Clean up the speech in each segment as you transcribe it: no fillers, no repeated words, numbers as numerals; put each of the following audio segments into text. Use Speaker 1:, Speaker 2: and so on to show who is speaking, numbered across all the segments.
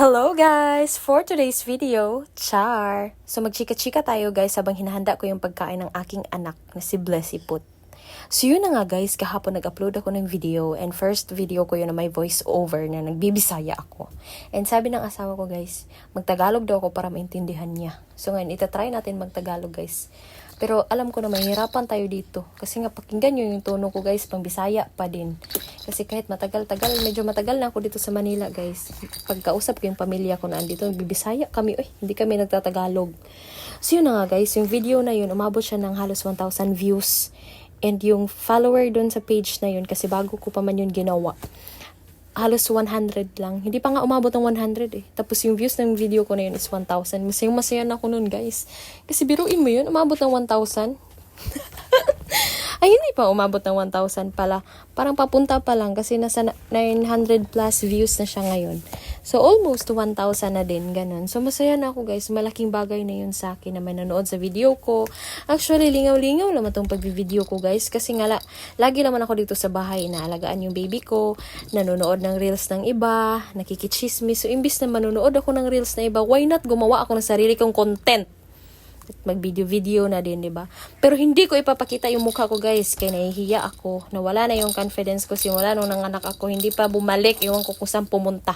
Speaker 1: Hello guys! For today's video, char! So magchika-chika tayo guys habang hinahanda ko yung pagkain ng aking anak na si Blessy Put. So yun na nga guys, kahapon nag-upload ako ng video and first video ko yun na may voice over na nagbibisaya ako. And sabi ng asawa ko guys, magtagalog daw ako para maintindihan niya. So ngayon, itatry natin magtagalog guys. Pero alam ko na mahirapan tayo dito. Kasi nga pakinggan nyo yung tono ko guys, pang Bisaya pa din. Kasi kahit matagal-tagal, medyo matagal na ako dito sa Manila guys. Pagkausap ko yung pamilya ko na andito, nagbibisaya kami. Hindi kami nagtatagalog. So yun na nga guys, yung video na yun, umabot siya ng halos 1,000 views. And yung follower doon sa page na yun, kasi bago ko pa man yun ginawa, halos 100 lang. Hindi pa nga umabot ng 100 eh. Tapos yung views ng video ko na yun is 1,000. Masaya na ako nun guys. Kasi biruin mo yun, umabot ng 1,000. Ay, hindi pa umabot ng 1,000 pala. Parang papunta pa lang kasi nasa 900 plus views na siya ngayon. So, almost 1,000 na din, ganun. So, masaya na ako guys. Malaking bagay na yun sa akin na may nanood sa video ko. Actually, lingaw-lingaw naman itong pag-video ko guys. Kasi nga, lagi naman ako dito sa bahay na alagaan yung baby ko. Nanonood ng reels ng iba. Nakikichismis. So, imbis na manonood ako ng reels na iba, why not gumawa ako ng sarili kong content? At mag-video na din, 'di ba? Pero hindi ko ipapakita yung mukha ko, guys, kaya nahihiya ako. Nawala na yung confidence ko simula nung nanganak ako, hindi pa bumalik, ewan ko kung saan pumunta.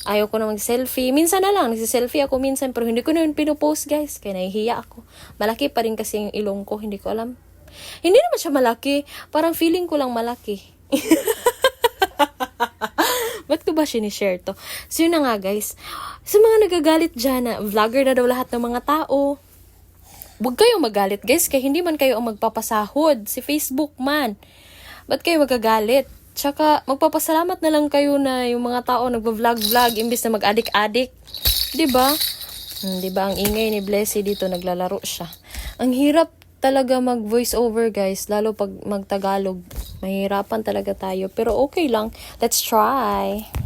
Speaker 1: Ayaw ko na mag-selfie. Minsan na lang, nagsi-selfie ako minsan, pero hindi ko na yun pinupost, guys, kaya nahihiya ako. Malaki pa rin kasi yung ilong ko, hindi ko alam. Hindi naman siya malaki, parang feeling ko lang malaki. Ba't ko ba sinishare to? So yun na nga, guys. Sa mga nagagalit dyan na vlogger na daw lahat ng mga tao, huwag kayong magalit guys, kaya hindi man kayo ang magpapasahod. Si Facebook man. Ba't kayo magagalit? Tsaka magpapasalamat na lang kayo na yung mga tao nagpa-vlog imbis na mag-adik-adik. Diba? Diba ang ingay ni Blessy dito, naglalaro siya. Ang hirap talaga mag-voice over guys, lalo pag magtagalog. Mahirapan talaga tayo. Pero okay lang. Let's try.